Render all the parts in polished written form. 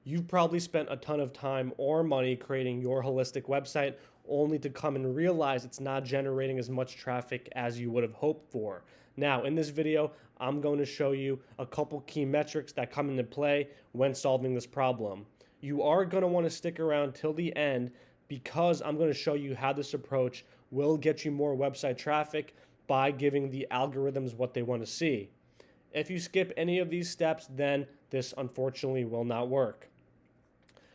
You've probably spent a ton of time or money creating your holistic website only to come and realize it's not generating as much traffic as you would have hoped for. Now, in this video, I'm going to show you a couple key metrics that come into play when solving this problem. You are going to want to stick around till the end because I'm going to show you how this approach will get you more website traffic by giving the algorithms what they want to see. If you skip any of these steps, then this unfortunately will not work.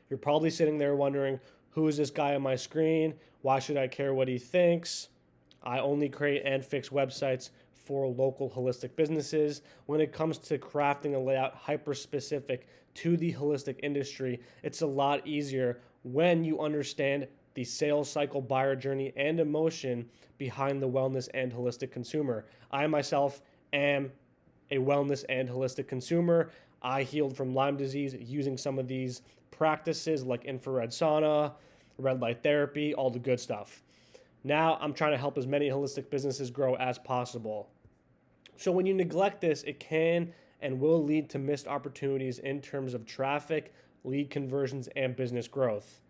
You're probably sitting there wondering, who is this guy on my screen? Why should I care what he thinks? I only create and fix websites for local holistic businesses. When it comes to crafting a layout hyper specific to the holistic industry, it's a lot easier when you understand the sales cycle, buyer journey, and emotion behind the wellness and holistic consumer. I myself am a wellness and holistic consumer. I healed from Lyme disease using some of these practices like infrared sauna, red light therapy, all the good stuff. Now I'm trying to help as many holistic businesses grow as possible. So when you neglect this, it can and will lead to missed opportunities in terms of traffic, lead conversions, and business growth.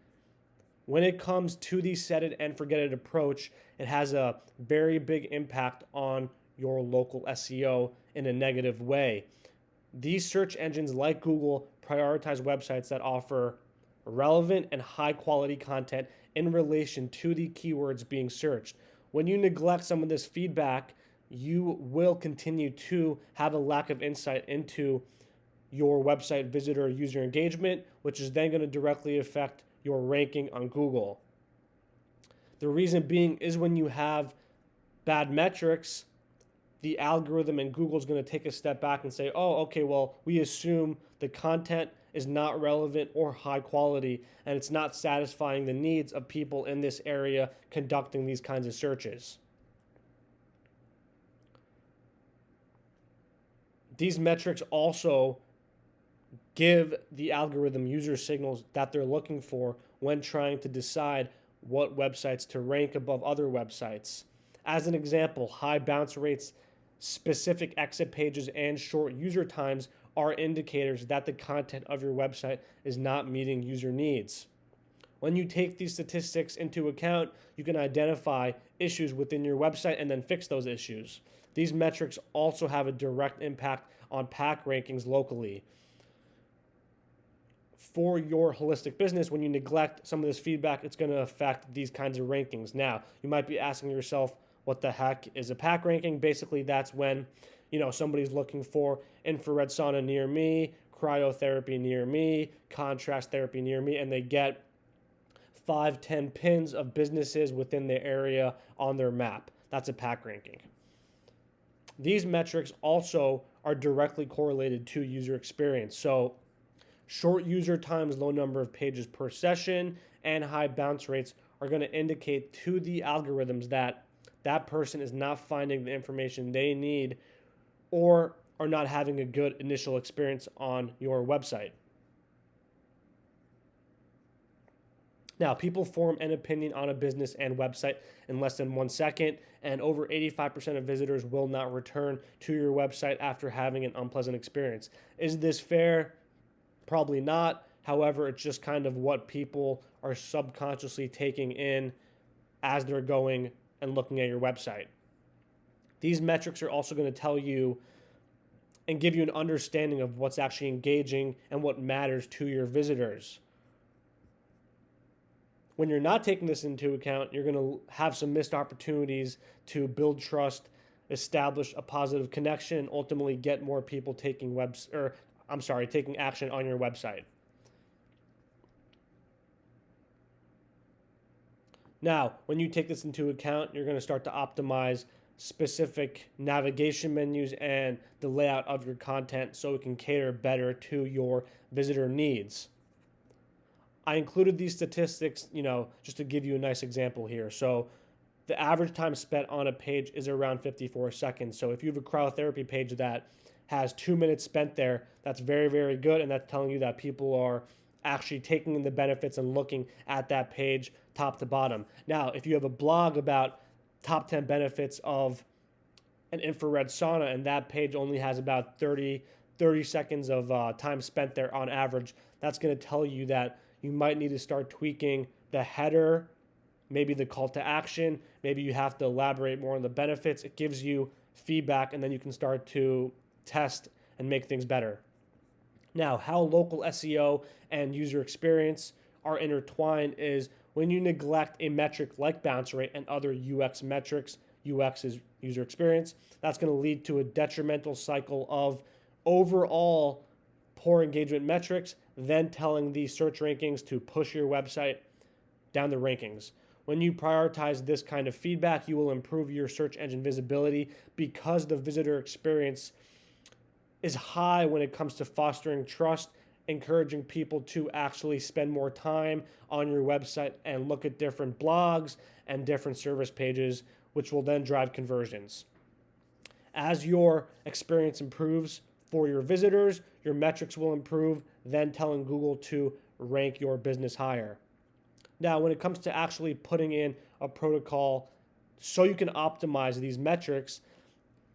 When it comes to the set it and forget it approach, it has a very big impact on your local SEO in a negative way. These search engines like Google prioritize websites that offer relevant and high quality content in relation to the keywords being searched. When you neglect some of this feedback, you will continue to have a lack of insight into your website visitor user engagement, which is then going to directly affect your ranking on Google. The reason being is when you have bad metrics, the algorithm and Google is going to take a step back and say, oh, okay, well, we assume the content is not relevant or high quality, and it's not satisfying the needs of people in this area conducting these kinds of searches. These metrics also give the algorithm user signals that they're looking for when trying to decide what websites to rank above other websites. As an example, high bounce rates, specific exit pages, and short user times are indicators that the content of your website is not meeting user needs. When you take these statistics into account, you can identify issues within your website and then fix those issues. These metrics also have a direct impact on PAC rankings locally. For your holistic business, when you neglect some of this feedback, it's going to affect these kinds of rankings. Now, you might be asking yourself, what the heck is a PAC ranking? Basically, that's when somebody's looking for infrared sauna near me, cryotherapy near me, contrast therapy near me, and they get 5-10 pins of businesses within the area on their map. That's a PAC ranking. These metrics also are directly correlated to user experience. So short user times, low number of pages per session, and high bounce rates are going to indicate to the algorithms that that person is not finding the information they need or are not having a good initial experience on your website. Now, people form an opinion on a business and website in less than 1 second, and over 85% of visitors will not return to your website after having an unpleasant experience. Is this fair? Probably not. However, it's just kind of what people are subconsciously taking in as they're going and looking at your website. These metrics are also going to tell you and give you an understanding of what's actually engaging and what matters to your visitors. When you're not taking this into account, you're going to have some missed opportunities to build trust, establish a positive connection, and ultimately get more people taking action on your website. Now, when you take this into account, you're going to start to optimize specific navigation menus and the layout of your content so it can cater better to your visitor needs. I included these statistics, just to give you a nice example here. So the average time spent on a page is around 54 seconds. So if you have a cryotherapy page that has 2 minutes spent there, that's very, very good. And that's telling you that people are actually taking in the benefits and looking at that page top to bottom. Now, if you have a blog about top 10 benefits of an infrared sauna and that page only has about 30 seconds of time spent there on average, That's going to tell you that you might need to start tweaking the header, maybe the call to action, maybe you have to elaborate more on the benefits. It gives you feedback, and then you can start to test and make things better. Now, how local SEO and user experience are intertwined is when you neglect a metric like bounce rate and other UX metrics. UX is user experience. That's going to lead to a detrimental cycle of overall poor engagement metrics, then telling the search rankings to push your website down the rankings. When you prioritize this kind of feedback, you will improve your search engine visibility because the visitor experience is high when it comes to fostering trust, encouraging people to actually spend more time on your website and look at different blogs and different service pages, which will then drive conversions. As your experience improves for your visitors, your metrics will improve, then telling Google to rank your business higher. Now, when it comes to actually putting in a protocol so you can optimize these metrics,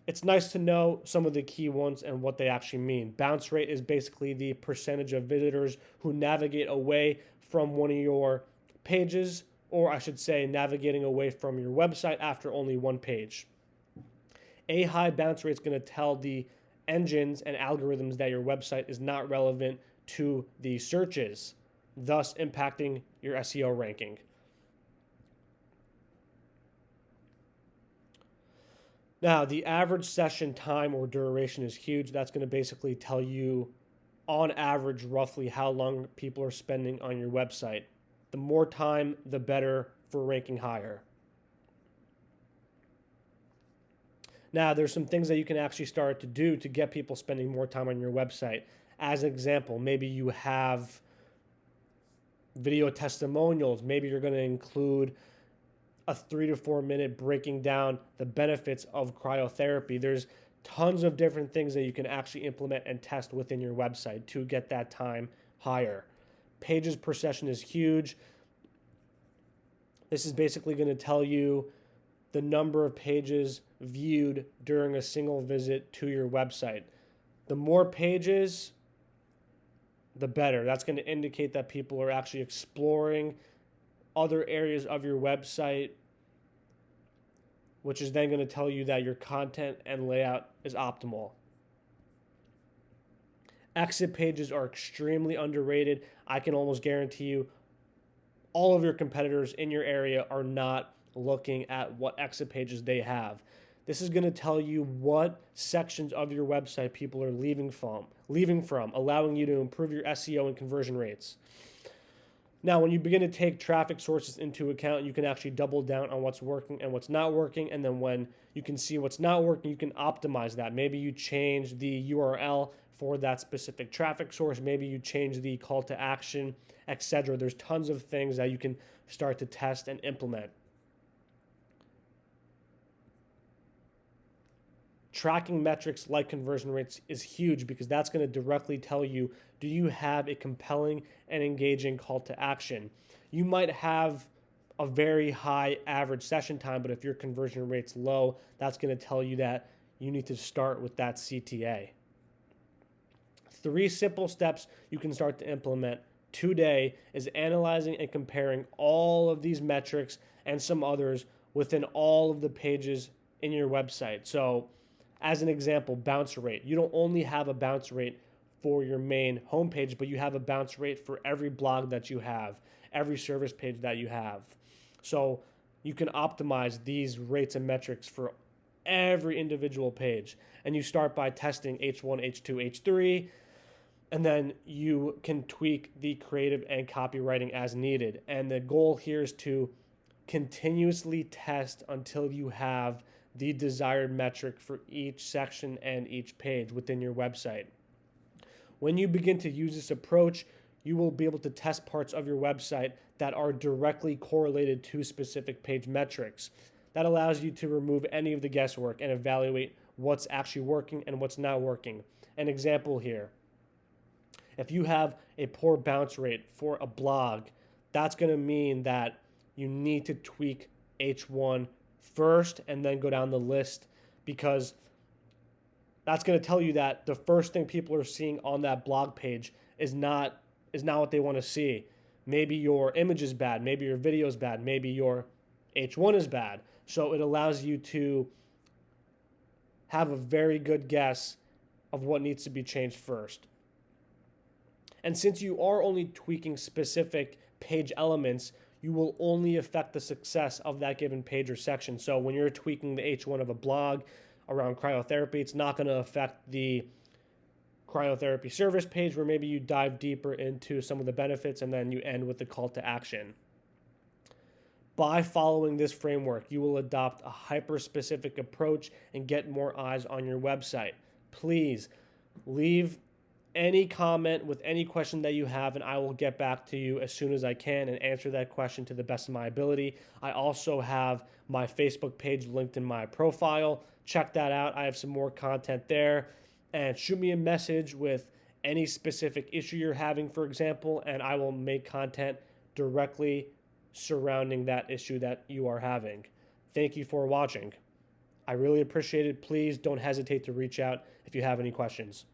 it's nice to know some of the key ones and what they actually mean. Bounce rate is basically the percentage of visitors who navigate away from one of your pages, or I should say navigating away from your website after only one page. A high bounce rate is going to tell the engines and algorithms that your website is not relevant to the searches, thus impacting your SEO ranking. Now, the average session time or duration is huge. That's going to basically tell you, on average, roughly how long people are spending on your website. The more time, the better for ranking higher. Now, there's some things that you can actually start to do to get people spending more time on your website. As an example, maybe you have video testimonials. Maybe you're going to include a 3 to 4 minute breaking down the benefits of cryotherapy. There's tons of different things that you can actually implement and test within your website to get that time higher. Pages per session is huge. This is basically going to tell you the number of pages viewed during a single visit to your website. The more pages, the better. That's going to indicate that people are actually exploring other areas of your website, which is then going to tell you that your content and layout is optimal. Exit pages are extremely underrated. I can almost guarantee you all of your competitors in your area are not looking at what exit pages they have. This is going to tell you what sections of your website people are leaving from, allowing you to improve your SEO and conversion rates. Now, when you begin to take traffic sources into account, you can actually double down on what's working and what's not working. And then when you can see what's not working, you can optimize that. Maybe you change the URL for that specific traffic source. Maybe you change the call to action, etc. There's tons of things that you can start to test and implement. Tracking metrics like conversion rates is huge because that's going to directly tell you, do you have a compelling and engaging call to action? You might have a very high average session time, but if your conversion rate's low, that's going to tell you that you need to start with that CTA. 3 simple steps you can start to implement today is analyzing and comparing all of these metrics and some others within all of the pages in your website. So, as an example, bounce rate. You don't only have a bounce rate for your main homepage, but you have a bounce rate for every blog that you have, every service page that you have. So you can optimize these rates and metrics for every individual page. And you start by testing H1, H2, H3, and then you can tweak the creative and copywriting as needed. And the goal here is to continuously test until you have the desired metric for each section and each page within your website. When you begin to use this approach, you will be able to test parts of your website that are directly correlated to specific page metrics. That allows you to remove any of the guesswork and evaluate what's actually working and what's not working. An example here, if you have a poor bounce rate for a blog, that's going to mean that you need to tweak H1 first and then go down the list, because that's going to tell you that the first thing people are seeing on that blog page is not is not what they want to see. Maybe your image is bad, maybe your video is bad, maybe your H1 is bad. So it allows you to have a very good guess of what needs to be changed first. And since you are only tweaking specific page elements, you will only affect the success of that given page or section. So when you're tweaking the H1 of a blog around cryotherapy, it's not going to affect the cryotherapy service page, where maybe you dive deeper into some of the benefits and then you end with the call to action. By following this framework, you will adopt a hyper-specific approach and get more eyes on your website. Please leave any comment with any question that you have, and I will get back to you as soon as I can and answer that question to the best of my ability. I also have my Facebook page linked in my profile. Check that out. I have some more content there. And shoot me a message with any specific issue you're having, for example, and I will make content directly surrounding that issue that you are having. Thank you for watching. I really appreciate it. Please don't hesitate to reach out if you have any questions.